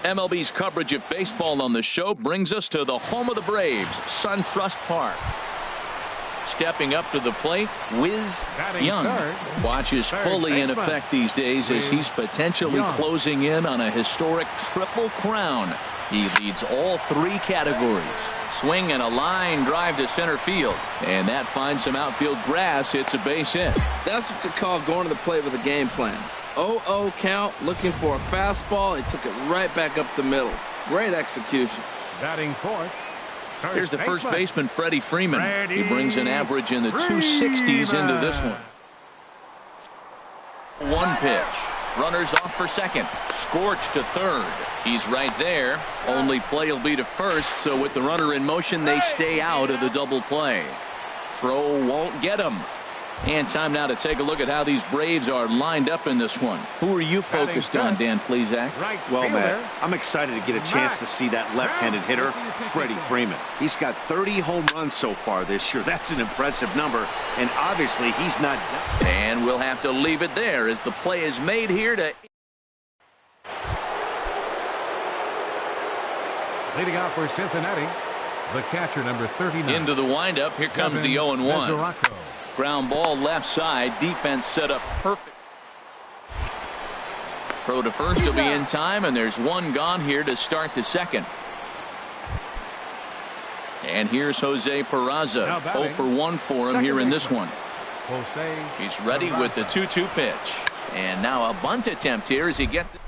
MLB's coverage of baseball on the show brings us to the home of the Braves, SunTrust Park. Stepping up to the plate, Wiz Young watches fully in effect these days as he's potentially closing in on a historic triple crown. He leads all three categories. Swing and a line drive to center field, and that finds some outfield grass. It's a base hit. That's what you call going to the plate with a game plan. 0-0 count, looking for a fastball. He took it right back up the middle. Great execution. Batting fourth. Here's the first baseman, Freddie Freeman. He brings an average in the 260s into this one. One pitch. Runners off for second. Scorched to third. He's right there. Only play will be to first, so with the runner in motion, they stay out of the double play. Throw won't get him. And time now to take a look at how these Braves are lined up in this one. Who are you focused on, Dan Plesac? Well, Matt, I'm excited to get a chance to see that left-handed hitter, Freddie Freeman. He's got 30 home runs so far this year. That's an impressive number, and obviously he's not done. And we'll have to leave it there as the play is made here to... Leading out for Cincinnati, the catcher, number 39. Into the windup. Here comes the 0-1. Ground ball left side. Defense set up perfect. Throw to first will be in time, and there's one gone here to start the second. And here's Jose Peraza. 0 for 1 for him here in this one. He's ready with the 2-2 pitch. And now a bunt attempt here as he gets the...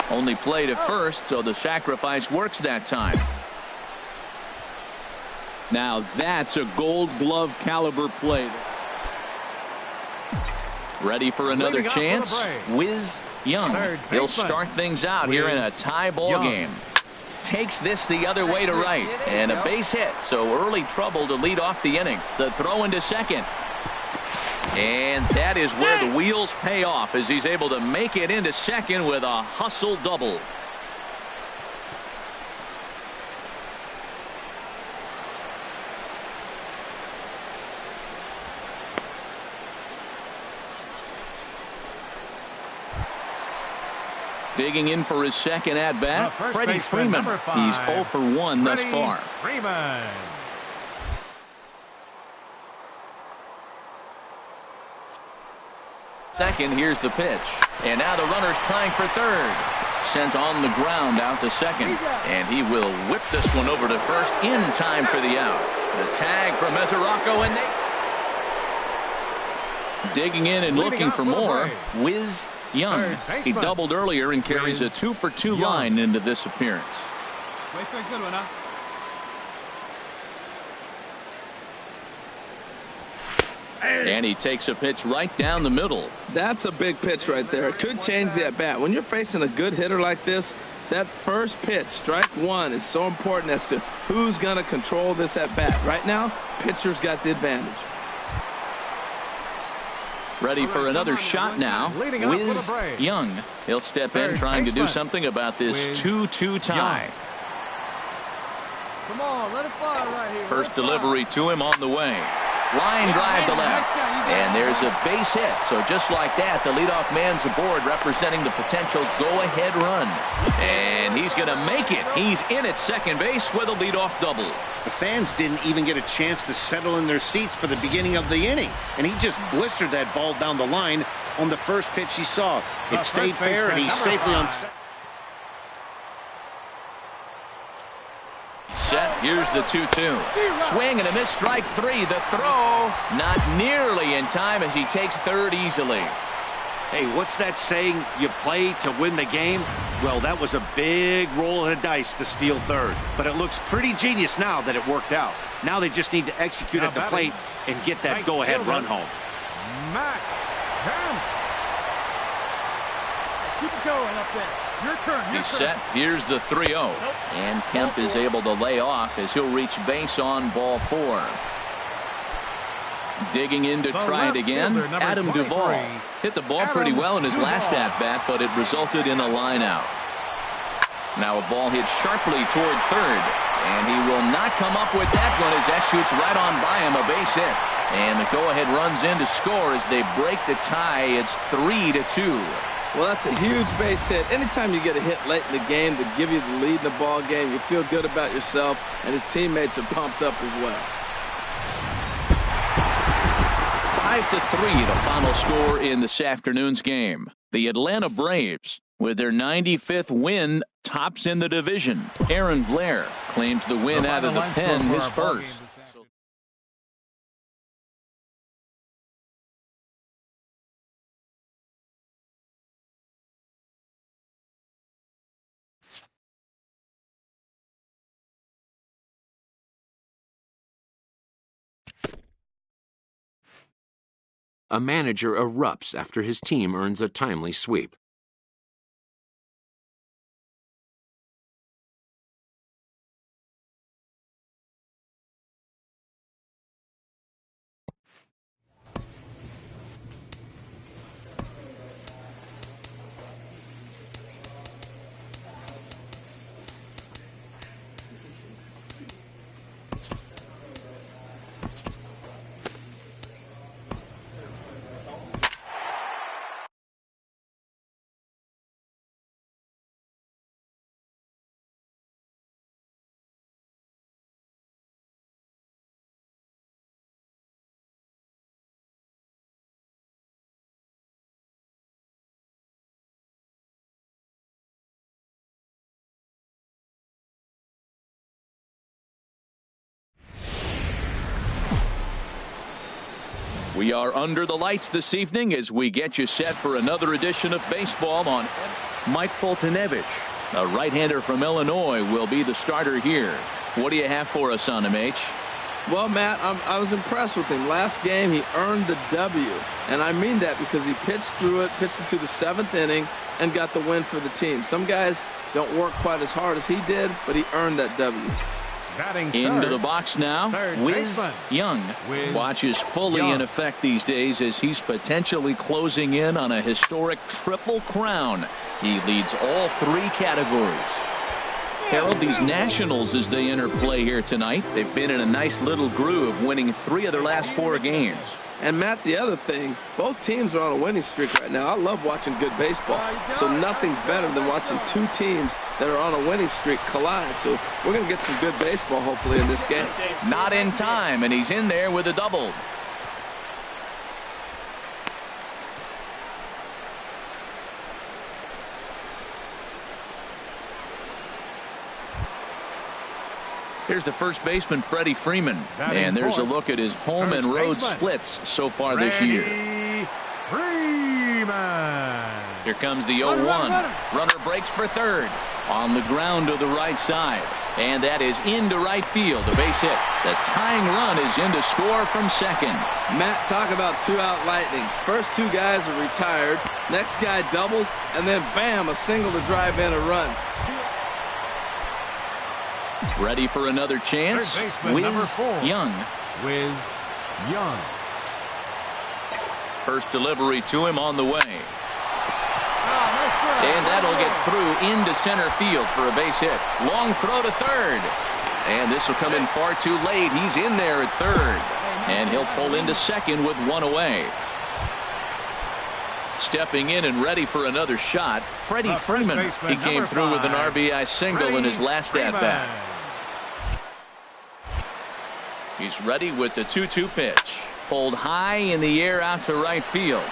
Only play to first, so the sacrifice works that time. Now that's a Gold Glove caliber play. Ready for another chance? Wiz Young. He'll start things out here in a tie ball game. Takes this the other way to right. And a base hit, so early trouble to lead off the inning. The throw into second. And that is where the wheels pay off as he's able to make it into second with a hustle double. Digging in for his second at-bat, Freddie Freeman. He's 0 for 1 thus far. Freeman. Second, here's the pitch. And now the runner's trying for third. Sent on the ground out to second. And he will whip this one over to first in time for the out. The tag from Mesoraco, and they... Digging in and looking for more, Wiz Young. He doubled earlier and carries a 2 for 2 line into this appearance. And he takes a pitch right down the middle. That's a big pitch right there. It could change the at-bat. When you're facing a good hitter like this, that first pitch, strike one, is so important as to who's going to control this at-bat. Right now, pitcher's got the advantage. Ready for another shot now. Wiz Young. He'll step in trying to do something about this 2-2 tie. Come on, let it fly right here. First delivery to him on the way. Line drive to left. And there's a base hit. So just like that, the leadoff man's aboard, representing the potential go-ahead run. And he's going to make it. He's in at second base with a leadoff double. The fans didn't even get a chance to settle in their seats for the beginning of the inning. And he just blistered that ball down the line on the first pitch he saw. It stayed fair, and he's safely on set. Here's the 2-2. Swing and a miss, strike three. The throw not nearly in time as he takes third easily. Hey, what's that saying? You play to win the game? Well, that was a big roll of the dice to steal third. But it looks pretty genius now that it worked out. Now they just need to execute at the plate and get that go-ahead run home. Matt Kemp. Keep it going up there. Your turn. He's set. Here's the 3-0. And Kemp is able to lay off as he'll reach base on ball 4. Digging in to try it again, Adam Duvall. Hit the ball pretty well in his last at-bat, but it resulted in a line out. Now a ball hit sharply toward third, and he will not come up with that one as that shoots right on by him, a base hit. And the go-ahead runs in to score as they break the tie. It's 3-2. Well, that's a huge base hit. Anytime you get a hit late in the game to give you the lead in the ball game, you feel good about yourself, and his teammates are pumped up as well. 5-3, the final score in this afternoon's game. The Atlanta Braves, with their 95th win, tops in the division. Aaron Blair claims the win out of the pen, his first. A manager erupts after his team earns a timely sweep. We are under the lights this evening as we get you set for another edition of baseball on Mike Foltynewicz. A right-hander from Illinois will be the starter here. What do you have for us on him, H? Well, Matt, I was impressed with him. Last game, he earned the W. And I mean that because he pitched through it, pitched into the 7th inning, and got the win for the team. Some guys don't work quite as hard as he did, but he earned that W. Into the box now, Wiz Young watches fully in effect these days as he's potentially closing in on a historic triple crown. He leads all 3 categories. Harold, these Nationals, as they enter play here tonight, they've been in a nice little groove, winning 3 of their last 4 games. And, Matt, the other thing, both teams are on a winning streak right now. I love watching good baseball. So nothing's better than watching 2 teams that are on a winning streak collide. So we're going to get some good baseball, hopefully, in this game. Not in time, and he's in there with a double. Here's the first baseman, Freddie Freeman. And there's a look at his home and road splits so far this year. Here comes the 0-1. Runner breaks for third. On the ground to the right side. And that is into right field. A base hit. The tying run is in to score from second. Matt, talk about 2-out lightning. First 2 guys are retired. Next guy doubles. And then, bam, a single to drive in a run. Ready for another chance. Wiz Young. Wiz Young. First delivery to him on the way. And that'll get through into center field for a base hit. Long throw to third. And this will come in far too late. He's in there at third. And he'll pull into second with 1 away. Stepping in and ready for another shot, Freddie Freeman. He came through with an RBI single in his last at-bat. He's ready with the 2-2 pitch. Pulled high in the air out to right field.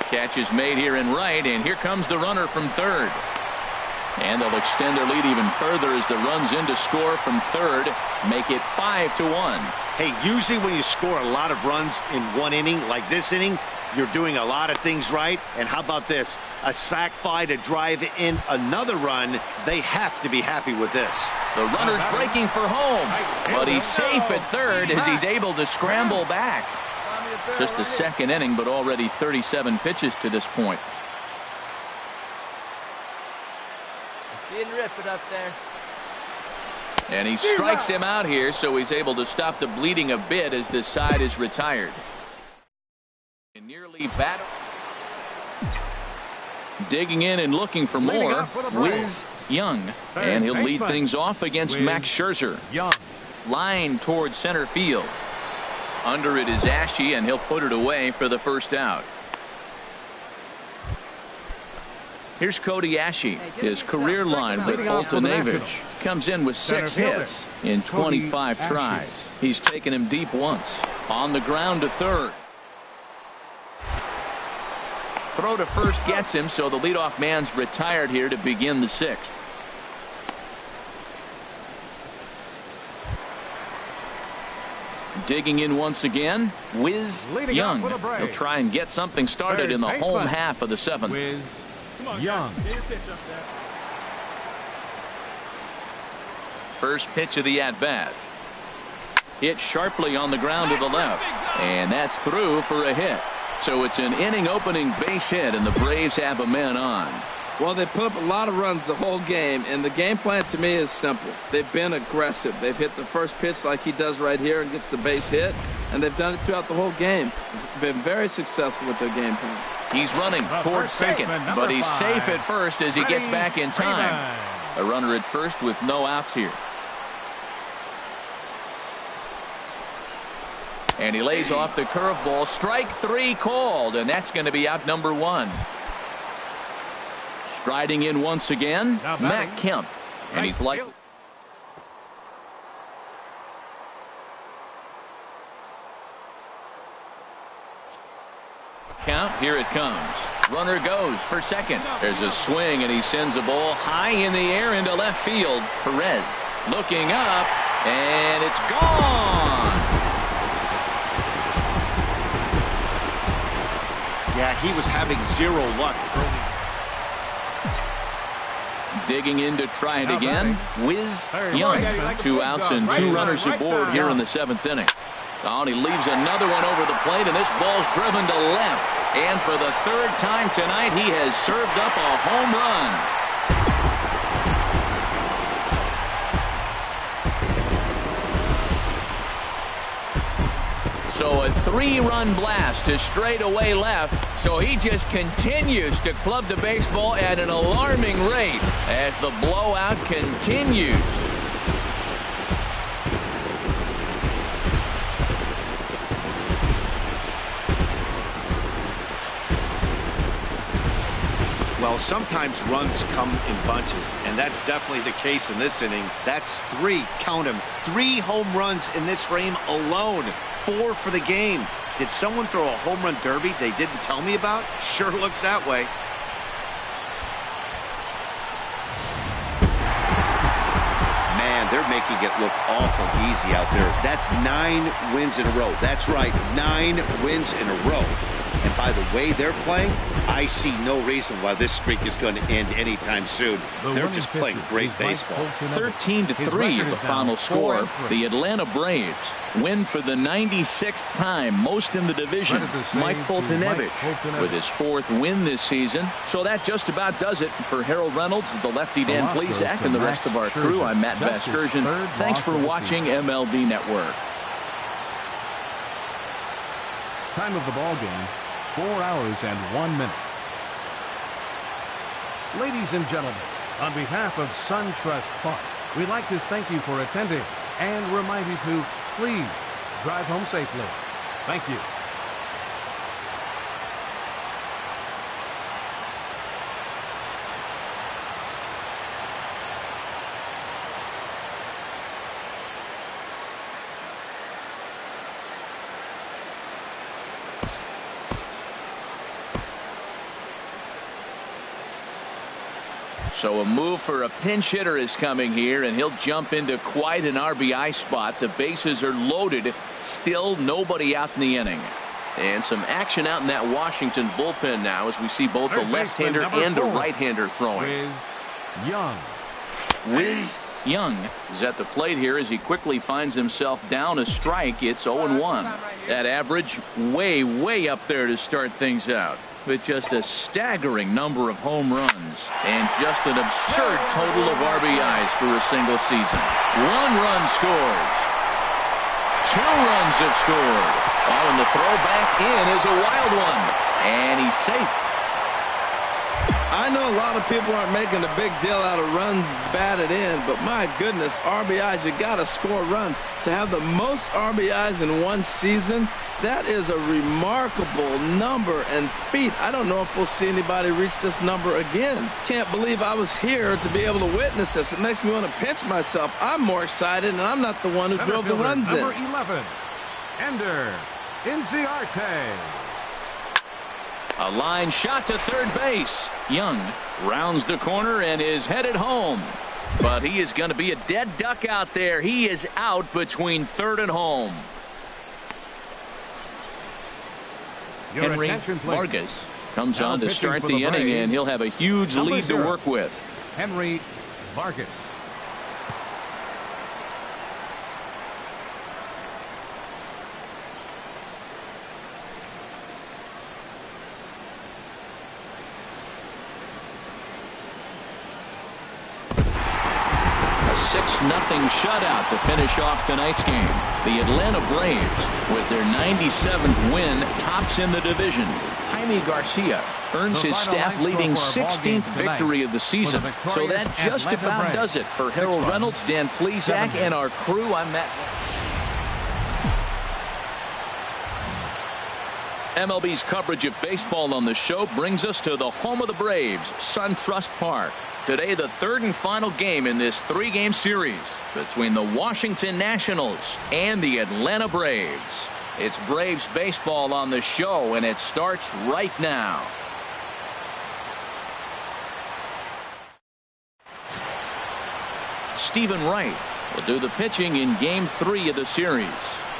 Catch is made here in right, and here comes the runner from third. And they'll extend their lead even further as the runs in to score from third, make it 5-1. Hey, usually when you score a lot of runs in 1 inning, like this inning, you're doing a lot of things right. And how about this? A sac fly to drive in another run. They have to be happy with this. The runner's breaking for home, but he's safe at third as he's able to scramble back. Just the second inning, but already 37 pitches to this point. See him rip it up there. And he strikes him out here, so he's able to stop the bleeding a bit as this side is retired. And nearly battle. Digging in and looking for more, Wiz Young. And he'll lead things off against Max Scherzer. Line towards center field. Under it is Ashe, and he'll put it away for the first out. Here's Cody Ashe. His career line with Boltonevich comes in with 6 hits in 25 tries. He's taken him deep once. On the ground to third. Throw to first gets him, so the leadoff man's retired here to begin the 6th. Digging in once again, Whiz Young. He'll try and get something started in the home half of the 7th. Young. First pitch of the at-bat. Hit sharply on the ground to the left. And that's through for a hit. So it's an inning-opening base hit, and the Braves have a man on. Well, they put up a lot of runs the whole game, and the game plan to me is simple. They've been aggressive. They've hit the first pitch like he does right here and gets the base hit, and they've done it throughout the whole game. It's been very successful with their game plan. He's running towards second, but he's safe at first as he gets back in time. A runner at first with no outs here. And he lays off the curveball. Strike 3 called, and that's going to be out number 1. Striding in once again, Matt Kemp. And he's like... Count, here it comes. Runner goes for second. There's a swing, and he sends a ball high in the air into left field. Perez looking up, and it's gone. Yeah, he was having 0 luck early. Digging in to try it again. Whiz Young. 2 outs and 2 runners aboard here in the 7th inning. Oh, and he leaves another one over the plate, and this ball's driven to left. And for the 3rd time tonight, he has served up a home run. So a 3-run blast to straightaway left. So he just continues to club the baseball at an alarming rate as the blowout continues. Well, sometimes runs come in bunches, and that's definitely the case in this inning. That's 3, count them, 3 home runs in this frame alone. 4 for the game. Did someone throw a home run derby they didn't tell me about? Sure looks that way. Man, they're making it look awful easy out there. That's 9 wins in a row. That's right, 9 wins in a row. And by the way they're playing, I see no reason why this streak is going to end anytime soon. They're just playing great baseball. 13-3 the final score. The Atlanta Braves win for the 96th time, most in the division. Mike Boltonevich with his 4th win this season. So that just about does it for Harold Reynolds, the lefty Dan Plesac, and the rest of our crew. I'm Matt Vasgersian. Thanks for watching MLB Network. Time of the ball game, 4 hours and 1 minute. Ladies and gentlemen, on behalf of SunTrust Park, we'd like to thank you for attending and remind you to please drive home safely. Thank you. So a move for a pinch hitter is coming here, and he'll jump into quite an RBI spot. The bases are loaded. Still nobody out in the inning. And some action out in that Washington bullpen now as we see both a left-hander and a right-hander throwing. Whiz Young is at the plate here as he quickly finds himself down a strike. It's 0-1. That average way up there to start things out. With just a staggering number of home runs and just an absurd total of RBIs for a single season. 1 run scores. 2 runs have scored. Oh, and the throw back in is a wild one. And he's safe. I know a lot of people aren't making a big deal out of runs batted in, but my goodness, RBIs, you got to score runs. To have the most RBIs in one season, that is a remarkable number and feat. I don't know if we'll see anybody reach this number again. Can't believe I was here to be able to witness this. It makes me want to pinch myself. I'm more excited, and I'm not the one who drove the runs in. Number 11, Ender Inciarte. A line shot to third base. Young rounds the corner and is headed home. But he is going to be a dead duck out there. He is out between third and home. Henry Vargas comes on to start the inning, and he'll have a huge lead to work with. Henry Vargas. A 6-0 shutout to finish off tonight's game. The Atlanta Braves, with their 97th win, tops in the division. Jaime Garcia earns his staff-leading 16th victory of the season. So that just about does it for Harold Reynolds, Dan Plesac, and our crew. I'm Matt. MLB's coverage of baseball on the show brings us to the home of the Braves, SunTrust Park. Today, the third and final game in this 3-game series between the Washington Nationals and the Atlanta Braves. It's Braves baseball on the show, and it starts right now. Stephen Wright will do the pitching in Game 3 of the series.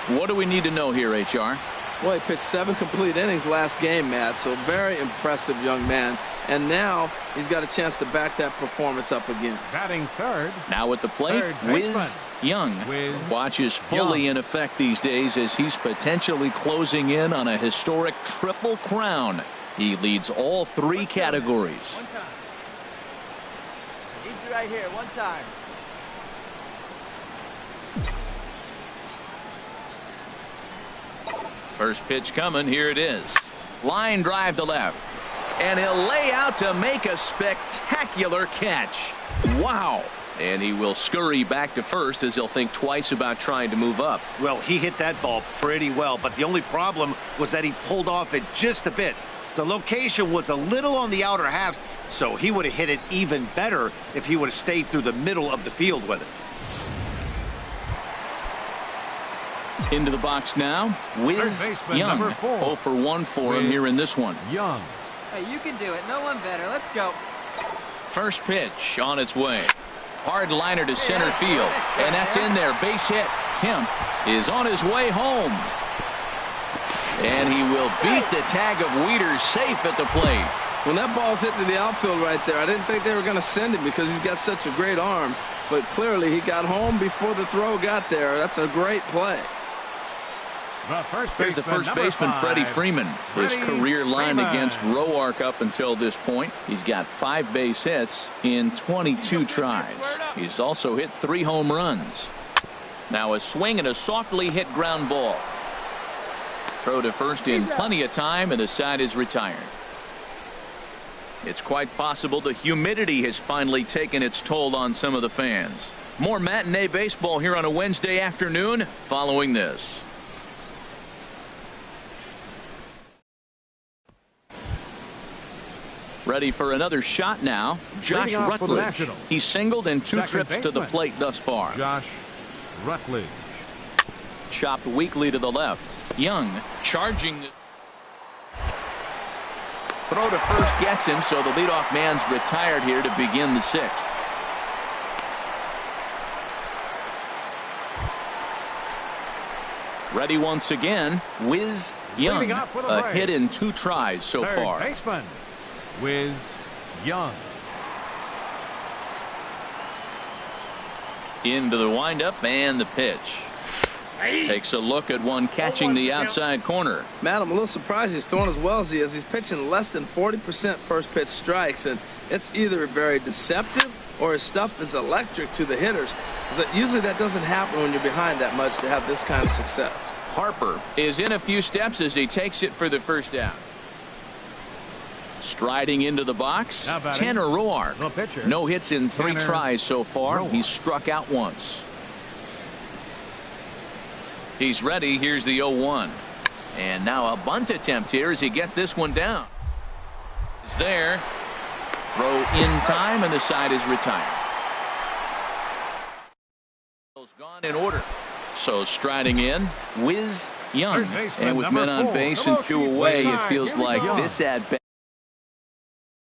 What do we need to know here, HR? Well, he pitched 7 complete innings last game, Matt, so very impressive young man. And now he's got a chance to back that performance up again. Batting third. Now at the plate, Wiz Young. Watch is fully in effect these days as he's potentially closing in on a historic triple crown. He leads all 3 categories. One time. Need you right here, one time. First pitch coming. Here it is. Line drive to left. And he'll lay out to make a spectacular catch. Wow. And he will scurry back to first as he'll think twice about trying to move up. Well, he hit that ball pretty well, but the only problem was that he pulled off it just a bit. The location was a little on the outer half, so he would have hit it even better if he would have stayed through the middle of the field with it. Into the box now, Wiz Young. 0 for 1 for him here in this one. Young. Hey, you can do it. No one better. Let's go. First pitch on its way. Hard liner to center field. And that's in there. Base hit. Kemp is on his way home. And he will beat the tag of Wieters safe at the plate. When that ball's hit to the outfield right there, I didn't think they were going to send him because he's got such a great arm. But clearly he got home before the throw got there. That's a great play. Here's the first baseman, Freddie Freeman. His career line against Roark up until this point. He's got 5 base hits in 22 tries. He's also hit 3 home runs. Now a swing and a softly hit ground ball. Throw to first in plenty of time, and the side is retired. It's quite possible the humidity has finally taken its toll on some of the fans. More matinee baseball here on a Wednesday afternoon following this. Ready for another shot now. Josh Rutledge. He's singled in 2 trips to the plate thus far. Josh Rutledge. Chopped weakly to the left. Young charging. Throw to first gets him, so the leadoff man's retired here to begin the 6th. Ready once again. Wiz Young. A hit in 2 tries so far. Baseman. Wiz Young. Into the windup and the pitch. Takes a look at one catching the outside corner. Matt, I'm a little surprised he's throwing as well as he is. He's pitching less than 40% first pitch strikes, and it's either very deceptive or his stuff is electric to the hitters. Usually that doesn't happen when you're behind that much to have this kind of success. Harper is in a few steps as he takes it for the first down. Striding into the box, Now batting, Tanner Roark. the pitcher, No hits in 3 Tanner tries so far. Roark. He's struck out once. He's ready. Here's the 0-1. And now a bunt attempt here as he gets this one down. It's there. Throw in time, and the side is retired. Gone in order. So striding in, Wiz Young. And with men on base and 2 away, it feels like this at bat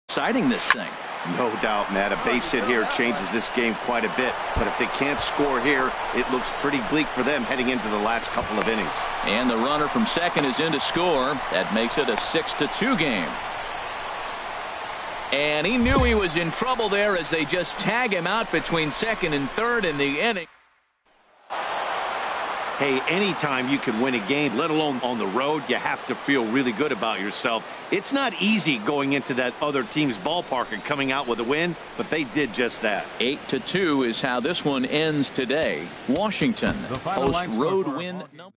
exciting this thing. No doubt, Matt. A base hit here changes this game quite a bit. But if they can't score here, it looks pretty bleak for them heading into the last couple of innings. And the runner from second is in to score. That makes it a 6-2 game. And he knew he was in trouble there as they just tag him out between second and third in the inning. Hey, anytime you can win a game, let alone on the road, you have to feel really good about yourself. It's not easy going into that other team's ballpark and coming out with a win, but they did just that. 8-2 is how this one ends today. Washington host road win number.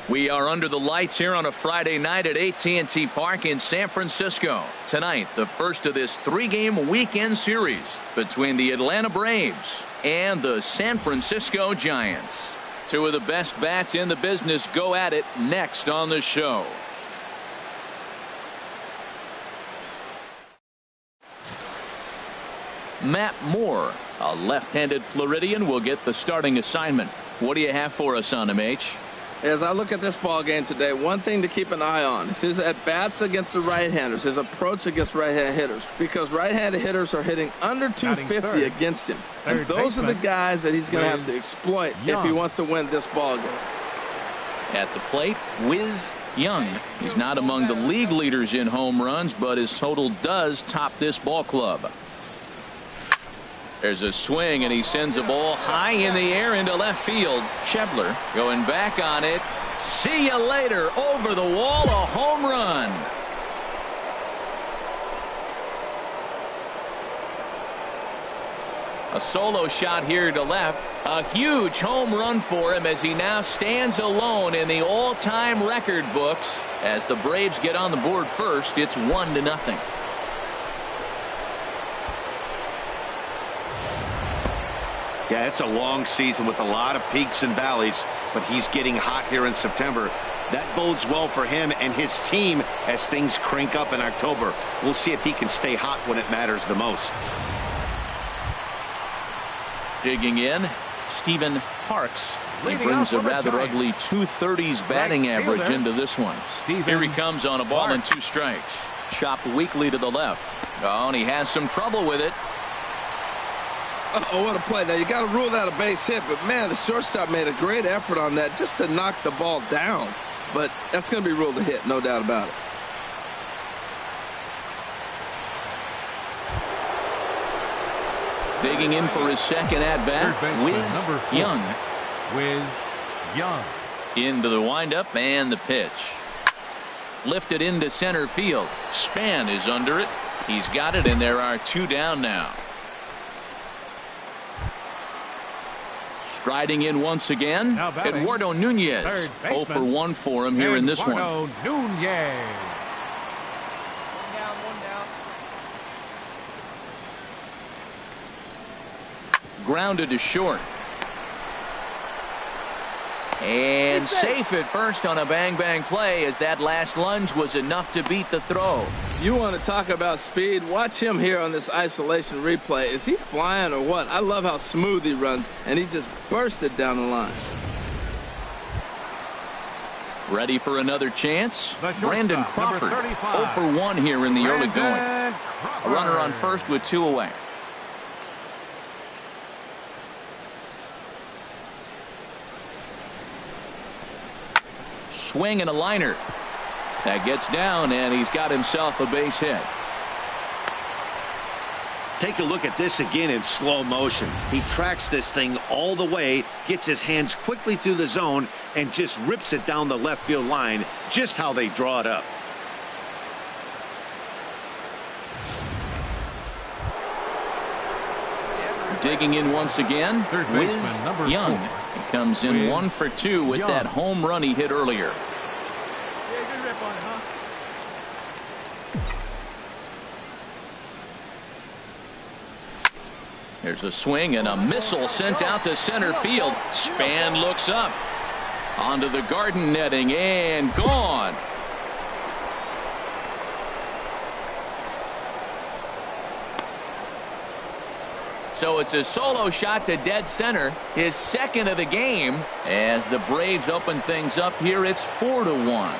We are under the lights here on a Friday night at AT&T Park in San Francisco. Tonight, the first of this 3-game weekend series between the Atlanta Braves and the San Francisco Giants. 2 of the best bats in the business go at it next on the show. Matt Moore, a left-handed Floridian, will get the starting assignment. What do you have for us on him, H? As I look at this ball game today, one thing to keep an eye on is his at-bats against the right-handers, his approach against right-handed hitters, because right-handed hitters are hitting under 250 against him. And those are the guys that he's going to have to exploit if he wants to win this ball game. At the plate, Wiz Young. He's not among the league leaders in home runs, but his total does top this ball club. There's a swing, and he sends a ball high in the air into left field. Schebler going back on it. See you later. Over the wall, a home run. A solo shot here to left. A huge home run for him as he now stands alone in the all-time record books. As the Braves get on the board first, it's 1-0. Yeah, it's a long season with a lot of peaks and valleys, but he's getting hot here in September. That bodes well for him and his team as things crank up in October. We'll see if he can stay hot when it matters the most. Digging in, Stephen Parks. He brings a rather ugly 230s batting average into this one. Here he comes on a ball and 2 strikes. Chopped weakly to the left. Oh, and he has some trouble with it. Oh, what a play. Now, you got to rule that a base hit, but, man, the shortstop made a great effort on that just to knock the ball down. But that's going to be ruled a hit, no doubt about it. Digging in for his second at-bat, Wiz Young. Wiz Young. Into the windup and the pitch. Lifted into center field. Span is under it. He's got it, and there are 2 down now. Striding in once again, Eduardo Nunez. 0 for 1 for him here in this one. Nunez. One down. Grounded to short. And safe at first on a bang-bang play, as that last lunge was enough to beat the throw. You want to talk about speed? Watch him here on this isolation replay. Is he flying or what? I love how smooth he runs, and he just bursted down the line. Ready for another chance? Brandon Crawford, 0 for 1 here in the early going. A runner on first with 2 away. Swing and a liner. That gets down, and he's got himself a base hit. Take a look at this again in slow motion. He tracks this thing all the way, gets his hands quickly through the zone, and just rips it down the left field line, just how they draw it up. Digging in once again, Wiz Young. He comes in 1 for 2 with that home run he hit earlier. Yeah, good rip on it, huh? There's a swing and a missile sent out to center field. Span looks up. Onto the garden netting and gone. So it's a solo shot to dead center, his second of the game. As the Braves open things up here, it's 4-1.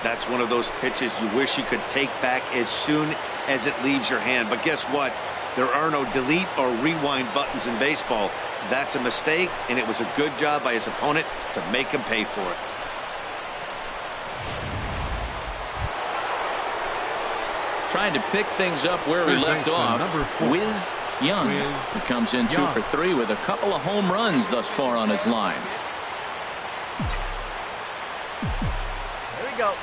That's one of those pitches you wish you could take back as soon as it leaves your hand. But guess what? There are no delete or rewind buttons in baseball. That's a mistake, and it was a good job by his opponent to make him pay for it. Trying to pick things up where we left off. Wiz Young, who comes in 2 for 3 with a couple of home runs thus far on his line. There we go.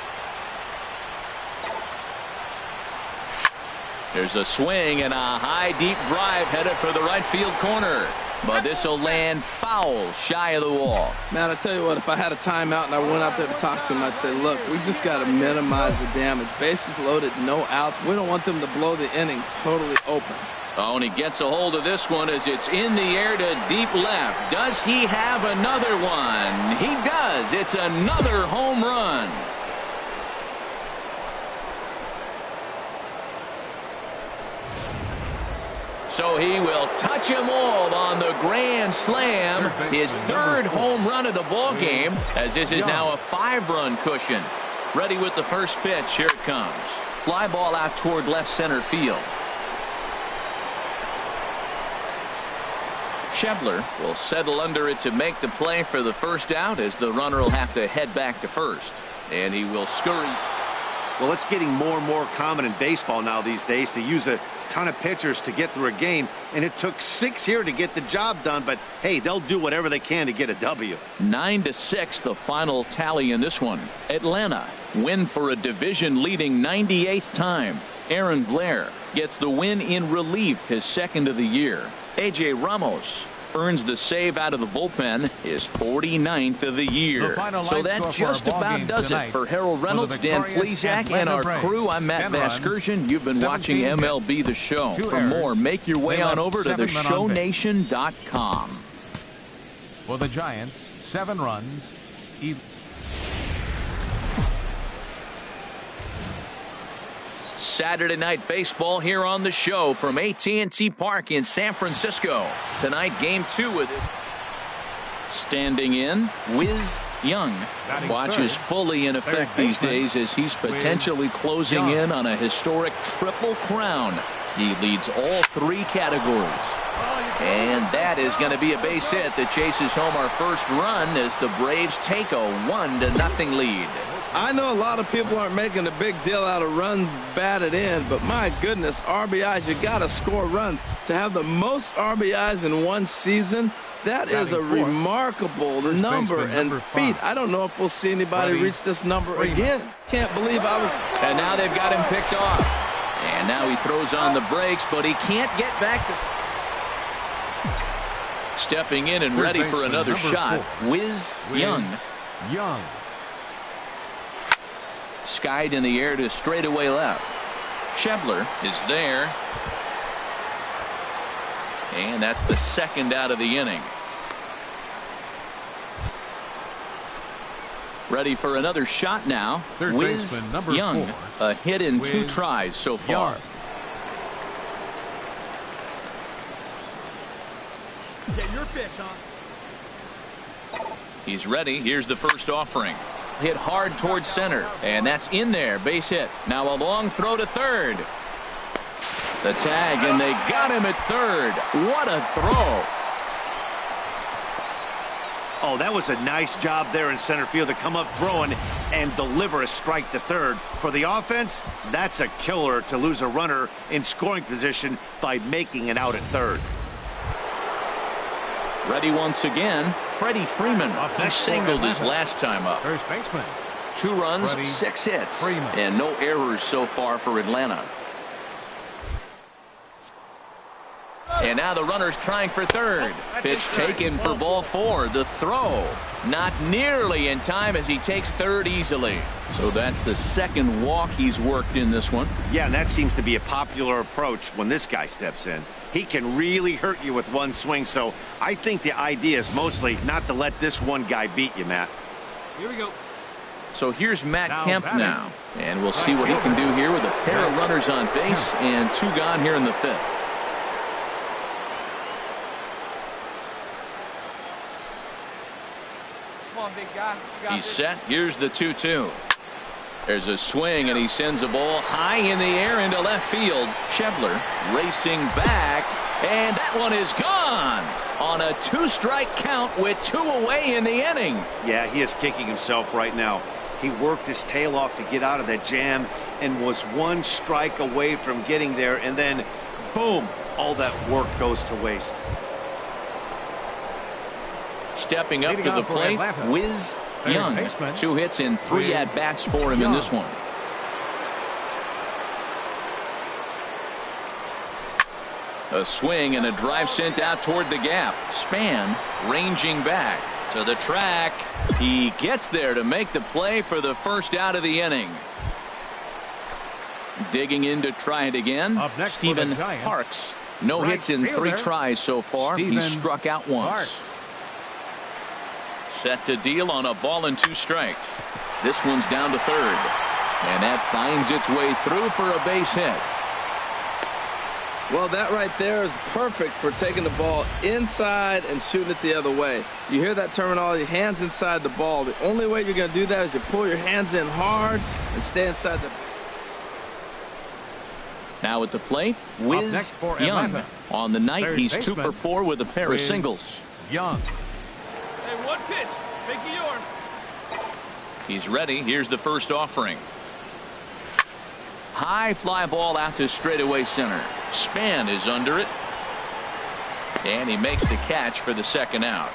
There's a swing and a high deep drive headed for the right field corner. But this will land foul shy of the wall. Man, I tell you what, if I had a timeout and I went out there to talk to him, I'd say, look, we just got to minimize the damage. Bases loaded, no outs. We don't want them to blow the inning totally open. Oh, and he gets a hold of this one as it's in the air to deep left. Does he have another one? He does. It's another home run. So he will touch them all on the grand slam. His third home run of the ball game, as this is now a 5-run cushion. Ready with the first pitch. Here it comes. Fly ball out toward left center field. Schebler will settle under it to make the play for the first out, as the runner will have to head back to first. And he will scurry. Well, it's getting more and more common in baseball now these days to use a ton of pitchers to get through a game, and it took 6 here to get the job done, but hey, they'll do whatever they can to get a W. 9-6 the final tally in this one. Atlanta win for a division-leading 98th time. Aaron Blair gets the win in relief, his second of the year. A.J. Ramos earns the save out of the bullpen, his 49th of the year. So that just about does it for Harold Reynolds, Dan Plesac, and our crew. I'm Matt Vasgersian. You've been watching MLB The Show. For more, make your way on over to the Show17.com. For the Giants, 7 runs. Saturday night baseball here on the show from AT&T Park in San Francisco. Tonight, game 2 of this. Standing in, Wiz Young. Watch is fully in effect these days as he's potentially closing in on a historic triple crown. He leads all 3 categories. And that is going to be a base hit that chases home our first run as the Braves take a 1-0 lead. I know a lot of people aren't making a big deal out of runs batted in, but my goodness, RBIs, you got to score runs. To have the most RBIs in one season, that is a remarkable number and feat. I don't know if we'll see anybody reach this number again. Can't believe I was. And now they've got him picked off. And now he throws on the brakes, but he can't get back to. Stepping in and ready for another shot, Wiz Young. Skied in the air to straightaway left. Schebler is there. And that's the second out of the inning. Ready for another shot now. Wiz Young, a hit in 2 tries so far. Get your pitch, huh? He's ready. Here's the first offering. Hit hard towards center, and that's in there. Base hit. Now a long throw to third. The tag, and they got him at third. What a throw. Oh, that was a nice job there in center field to come up throwing and deliver a strike to third. For the offense, that's a killer to lose a runner in scoring position by making it out at third. Ready once again. Freddie Freeman. He singled his last time up. First baseman. 2 runs, 6 hits, and no errors so far for Atlanta. And now the runner's trying for third. Pitch taken for ball 4. The throw not nearly in time as he takes third easily. So that's the second walk he's worked in this one. Yeah, and that seems to be a popular approach when this guy steps in. He can really hurt you with one swing, so I think the idea is mostly not to let this one guy beat you, Matt. Here we go. So here's Matt Kemp now, and we'll see what he can do here with a pair of runners on base and 2 gone here in the 5th. Come on, big guy. He's set. Here's the 2-2. There's a swing, and he sends a ball high in the air into left field. Schebler racing back, and that one is gone on a 2-strike count with 2 away in the inning. Yeah, he is kicking himself right now. He worked his tail off to get out of that jam and was 1 strike away from getting there, and then boom, all that work goes to waste. Stepping up to the plate, Wiz Young. 2 hits and 3 at-bats for him in this one. A swing and a drive sent out toward the gap. Span ranging back to the track. He gets there to make the play for the first out of the inning. Digging in to try it again. Stephen Parks. No hits in 3 tries so far. He struck out once. Set to deal on a ball and 2 strikes. This one's down to third. And that finds its way through for a base hit. Well, that right there is perfect for taking the ball inside and shooting it the other way. You hear that terminology, hands inside the ball. The only way you're going to do that is you pull your hands in hard and stay inside the. Now at the plate, Wiz Young. On the night, he's 2 for 4 with a pair of singles. Young. Hey, 1 pitch. Make it yours. He's ready. Here's the first offering. High fly ball out to straightaway center. Span is under it. And he makes the catch for the second out.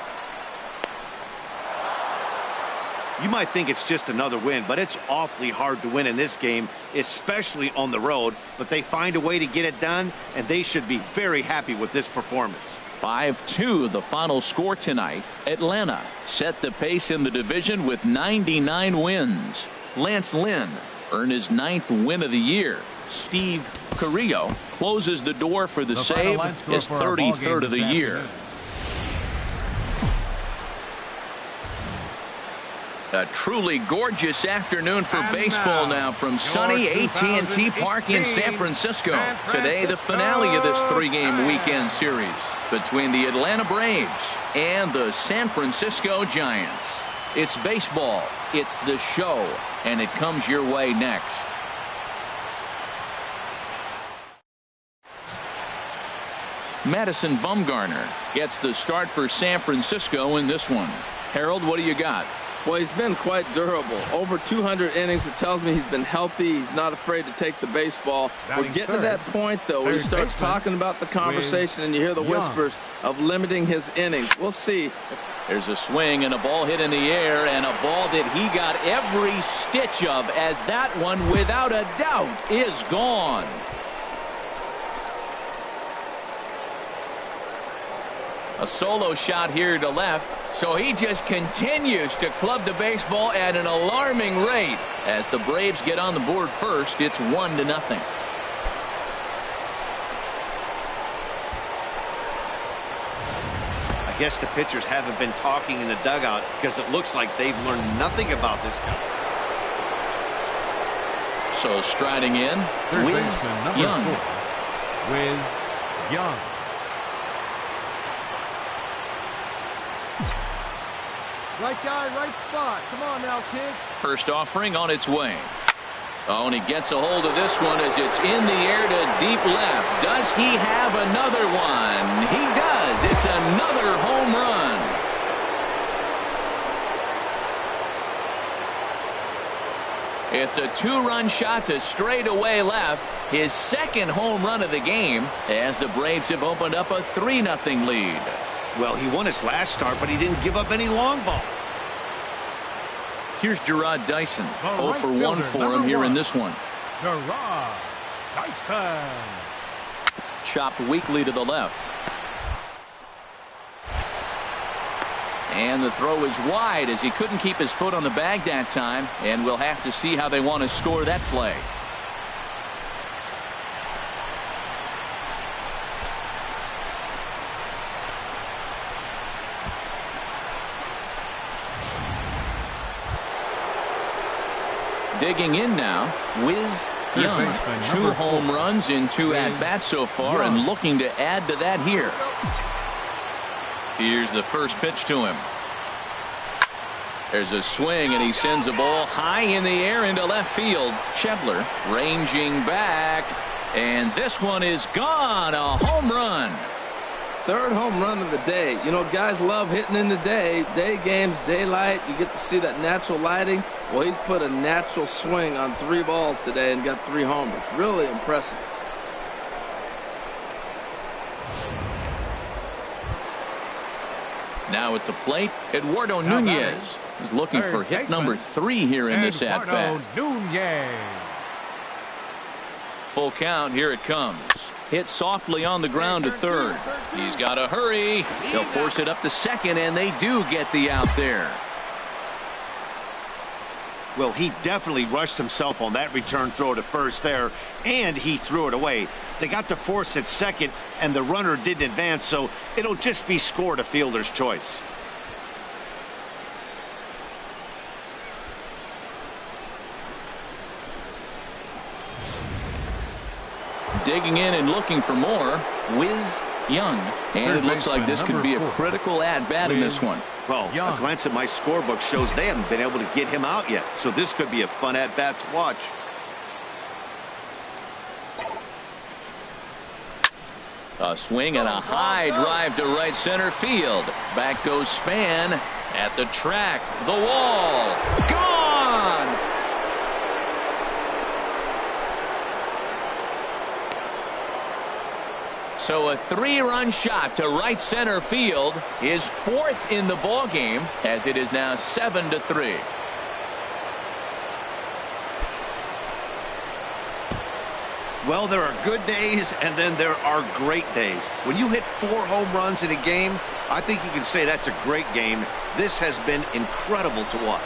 You might think it's just another win, but it's awfully hard to win in this game, especially on the road. But they find a way to get it done, and they should be very happy with this performance. 5-2 the final score tonight. Atlanta set the pace in the division with 99 wins. Lance Lynn earned his 9th win of the year. Steve Carrillo closes the door for the save, his 33rd of the year. A truly gorgeous afternoon for baseball now from sunny AT&T Park in San Francisco. Today, the finale of this 3-game weekend series between the Atlanta Braves and the San Francisco Giants. It's baseball, it's the show, and it comes your way next. Madison Bumgarner gets the start for San Francisco in this one. Harold, what do you got? Well, he's been quite durable. Over 200 innings. It tells me he's been healthy. He's not afraid to take the baseball. We're getting to that point, though, where you start talking about the conversation and you hear the whispers of limiting his innings. We'll see. There's a swing and a ball hit in the air, and a ball that he got every stitch of, as that one, without a doubt, is gone. A solo shot here to left, so he just continues to club the baseball at an alarming rate. As the Braves get on the board first, it's 1-0. I guess the pitchers haven't been talking in the dugout because it looks like they've learned nothing about this guy. So striding in, Wiz Young. Wiz Young. Right guy, right spot. Come on now, kid. First offering on its way. Oh, and he gets a hold of this one as it's in the air to deep left. Does he have another one? He does. It's another home run. It's a 2-run shot to straightaway left. His second home run of the game, as the Braves have opened up a 3-0 lead. Well, he won his last start, but he didn't give up any long ball. Here's Gerard Dyson. 0 right for 1 for him here in this one. Gerard Dyson. Chopped weakly to the left. And the throw is wide as he couldn't keep his foot on the bag that time. And we'll have to see how they want to score that play. Digging in now, Wiz Young. 2 home runs in 2 at-bats so far, and looking to add to that here. Here's the first pitch to him. There's a swing, and he sends a ball high in the air into left field. Schebler ranging back, and this one is gone. A home run. Third home run of the day. You know, guys love hitting in the day. Day games, daylight. You get to see that natural lighting. Well, he's put a natural swing on 3 balls today and got 3 homers. Really impressive. Now at the plate, Eduardo Nunez is looking for hit number 3 here in this at-bat. Full count. Here it comes. Hit softly on the ground to third. He's got to hurry. They'll force it up to second, and they do get the out there. Well, he definitely rushed himself on that return throw to first there, and he threw it away. They got to force at second, and the runner didn't advance, so it'll just be scored a fielder's choice. Digging in and looking for more, Wiz Young. And it looks like this could be a critical at-bat in this one. Well, a glance at my scorebook shows they haven't been able to get him out yet, so this could be a fun at-bat to watch. A swing and a high drive to right center field. Back goes Span at the track. The wall. Gone! So a 3-run shot to right center field is 4th in the ball game, as it is now 7-3. Well, there are good days, and then there are great days. When you hit 4 home runs in a game, I think you can say that's a great game. This has been incredible to watch.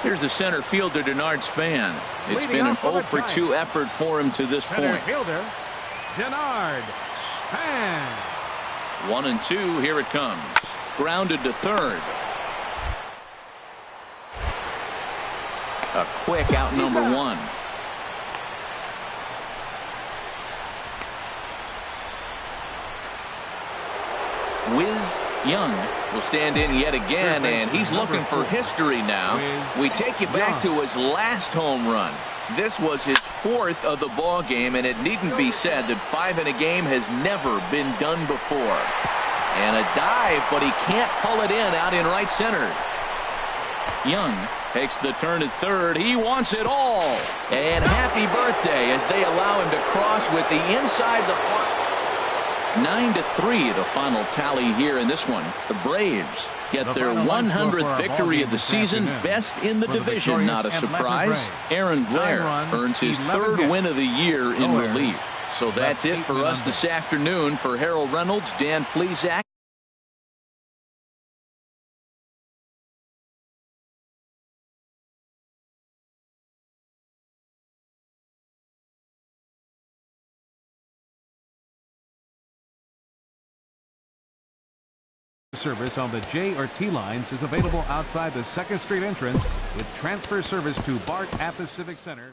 Here's the center fielder, Denard Span. It's been an 0 for 2 effort for him to this point. Fielder, Denard Span. 1-2. Here it comes. Grounded to third. A quick out number 1. Wiz Young will stand in yet again, and he's looking for history now. We take you back to his last home run. This was his 4th of the ball game, and it needn't be said that 5 in a game has never been done before. And a dive, but he can't pull it in out in right center. Young takes the turn at third. He wants it all. And happy birthday as they allow him to cross with the inside the park. 9-3 the final tally here in this one. The Braves get their 100th victory of the season, best in the division. Not a surprise. Aaron Blair earns his 3rd win of the year in relief. So that's it for us this afternoon. For Harold Reynolds, Dan Plesac. Service on the J or T lines is available outside the 2nd Street entrance with transfer service to BART at the Civic Center.